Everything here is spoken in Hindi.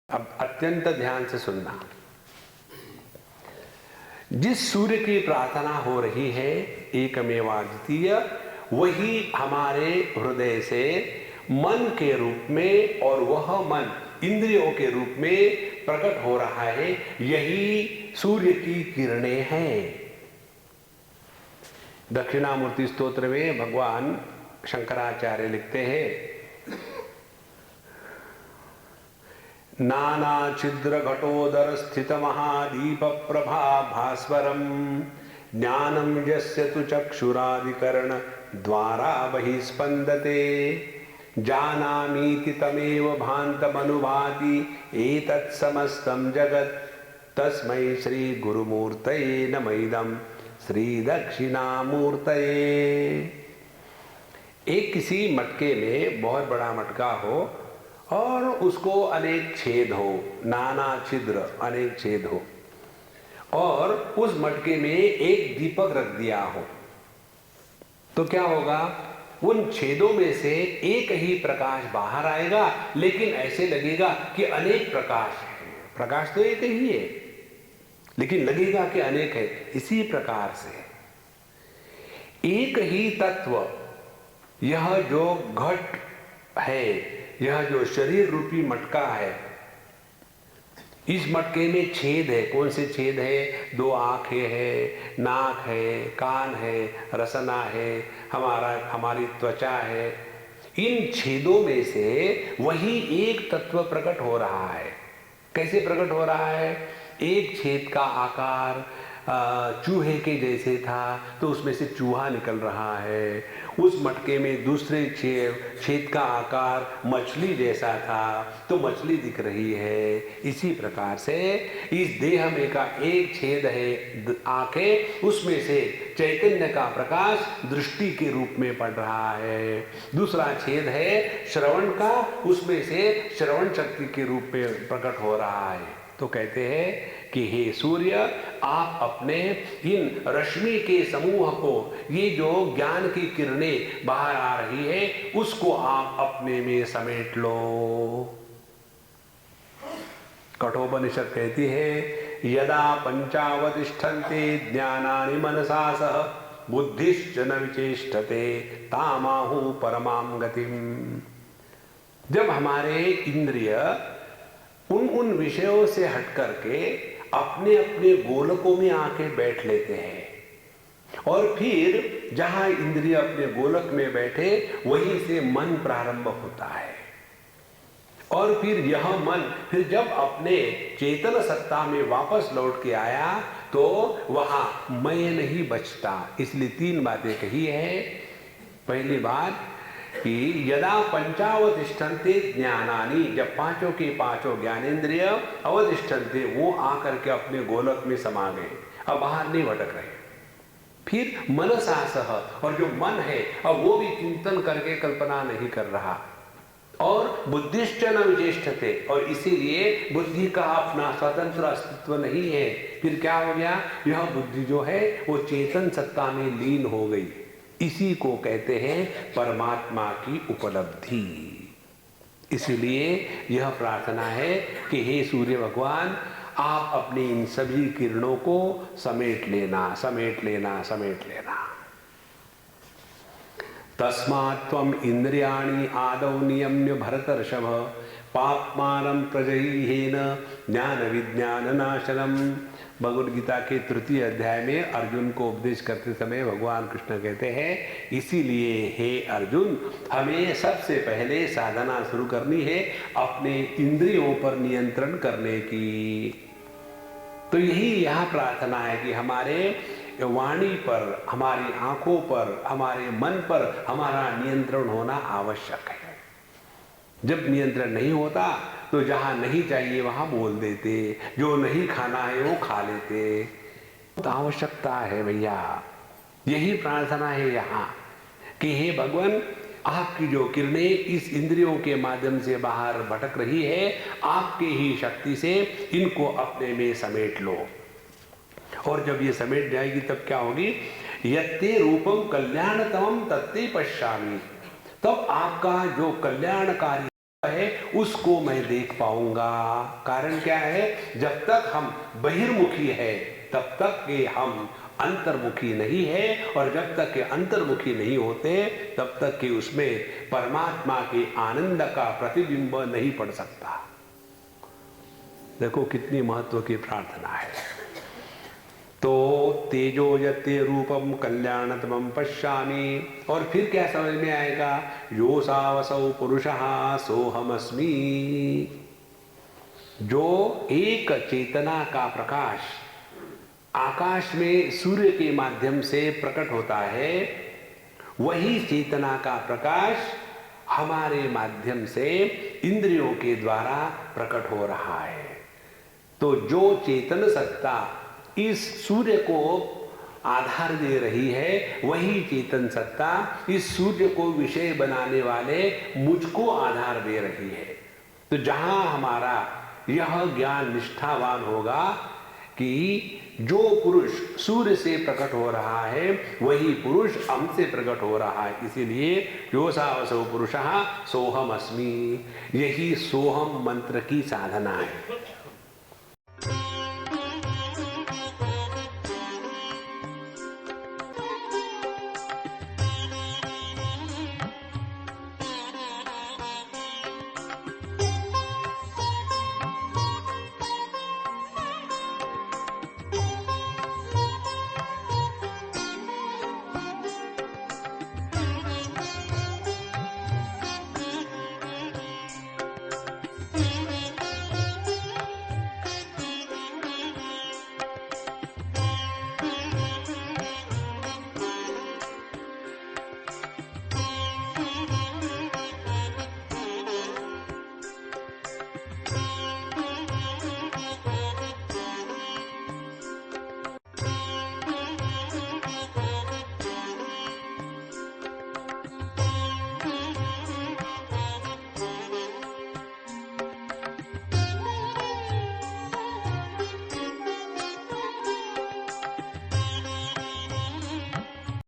अब अत्यंत ध्यान से सुनना। जिस सूर्य की प्रार्थना हो रही है एकमेवाद्वितीय, वही हमारे हृदय से मन के रूप में और वह मन इंद्रियों के रूप में प्रकट हो रहा है। यही सूर्य की किरणें हैं। दक्षिणामूर्ति स्तोत्र में भगवान शंकराचार्य लिखते हैं, नाना छिद्र घटोदर स्थित महादीप प्रभा भास्वरम ज्ञानम यस्य तु चक्षुरादिकरण द्वारा बहिस्पंदते जानामीति तमेव भान्तमनुभाति एतत् समस्तं जगत् तस्मै श्री गुरुमूर्तये नमः श्री दक्षिणामूर्तये। एक किसी मटके में बहुत बड़ा मटका हो और उसको अनेक छेद हो, नाना छिद्र अनेक छेद हो, और उस मटके में एक दीपक रख दिया हो, तो क्या होगा? उन छेदों में से एक ही प्रकाश बाहर आएगा, लेकिन ऐसे लगेगा कि अनेक प्रकाश है। प्रकाश तो एक ही है, लेकिन लगेगा कि अनेक है। इसी प्रकार से एक ही तत्व, यह जो घट है, यह जो शरीर रूपी मटका है, इस मटके में छेद है। कौन से छेद है? दो आंखें है, नाक है, कान है, रसना है, हमारी त्वचा है। इन छेदों में से वही एक तत्व प्रकट हो रहा है। कैसे प्रकट हो रहा है? एक छेद का आकार चूहे के जैसे था, तो उसमें से चूहा निकल रहा है। उस मटके में दूसरे छेद का आकार मछली जैसा था, तो मछली दिख रही है। इसी प्रकार से इस देह में का एक छेद है आंखें, उसमें से चैतन्य का प्रकाश दृष्टि के रूप में पड़ रहा है। दूसरा छेद है श्रवण का, उसमें से श्रवण शक्ति के रूप में प्रकट हो रहा है। तो कहते हैं कि हे सूर्य, आप अपने इन रश्मि के समूह को, ये जो ज्ञान की किरणें बाहर आ रही है, उसको आप अपने में समेट लो। कठोपनिषद कहती है, यदा पंचावतिष्ठन्ते ज्ञानानि मनसा सह बुद्धिश्च न विचेष्टते तामाहु परमां गतिम। जब हमारे इंद्रिय उन विषयों से हट करके अपने अपने गोलकों में आके बैठ लेते हैं, और फिर जहां इंद्रिय अपने गोलक में बैठे वहीं से मन प्रारंभ होता है। और फिर यह मन फिर जब अपने चेतन सत्ता में वापस लौट के आया, तो वहां मैं नहीं बचता। इसलिए तीन बातें कही है। पहली बात कि यदा पंचावतिष्ठन्ते ज्ञानानि, जब पांचों के पांचों ज्ञानेंद्रिय अवतिष्ठन्ते, वो आकर के अपने गोलक में समा गए, अब बाहर नहीं भटक रहे। फिर मनसा सह, और जो मन है अब वो भी चिंतन करके कल्पना नहीं कर रहा। और बुद्धिश्च न विचेष्टते, और इसीलिए बुद्धि का अपना स्वतंत्र अस्तित्व नहीं है। फिर क्या हो गया? यह बुद्धि जो है वो चेतन सत्ता में लीन हो गई। इसी को कहते हैं परमात्मा की उपलब्धि। इसलिए यह प्रार्थना है कि हे सूर्य भगवान, आप अपनी इन सभी किरणों को समेट लेना, समेट लेना, समेट लेना। तस्मात् त्वम् इंद्रियाणि आदौ नियम्य भरतर्षभ पाप्मानं प्रजह्येन ज्ञान विज्ञान नाशनम। भगवद गीता के तृतीय अध्याय में अर्जुन को उपदेश करते समय भगवान कृष्ण कहते हैं, इसीलिए हे अर्जुन, हमें सबसे पहले साधना शुरू करनी है अपने इंद्रियों पर नियंत्रण करने की। तो यही यहाँ प्रार्थना है कि हमारे वाणी पर, हमारी आंखों पर, हमारे मन पर हमारा नियंत्रण होना आवश्यक है। जब नियंत्रण नहीं होता तो जहां नहीं चाहिए वहां बोल देते, जो नहीं खाना है वो खा लेते। तो आवश्यकता है भैया, यही प्रार्थना है यहाँ कि हे भगवान, आपकी जो किरणें इस इंद्रियों के माध्यम से बाहर भटक रही है, आपके ही शक्ति से इनको अपने में समेट लो। और जब ये समेट जाएगी तब क्या होगी? यत्ते रूपम कल्याणतमं तत्ते पश्यामि, तब आपका जो कल्याणकारी है उसको मैं देख पाऊंगा। कारण क्या है? जब तक हम बहिर्मुखी है तब तक के हम अंतर्मुखी नहीं है, और जब तक के अंतर्मुखी नहीं होते तब तक कि उसमें परमात्मा के आनंद का प्रतिबिंब नहीं पड़ सकता। देखो कितनी महत्व की प्रार्थना है। तो तेजो यते रूपम कल्याणतमं पश्यामि, और फिर क्या समझ में आएगा? योसावसौ पुरुषः सोहमस्मि। जो एक चेतना का प्रकाश आकाश में सूर्य के माध्यम से प्रकट होता है, वही चेतना का प्रकाश हमारे माध्यम से इंद्रियों के द्वारा प्रकट हो रहा है। तो जो चेतन सत्ता इस सूर्य को आधार दे रही है, वही चेतन सत्ता इस सूर्य को विषय बनाने वाले मुझको आधार दे रही है। तो जहां हमारा यह ज्ञान निष्ठावान होगा कि जो पुरुष सूर्य से प्रकट हो रहा है वही पुरुष हमसे प्रकट हो रहा है, इसीलिए योसावसौ पुरुषः सोहम अस्मि, यही सोहम मंत्र की साधना है।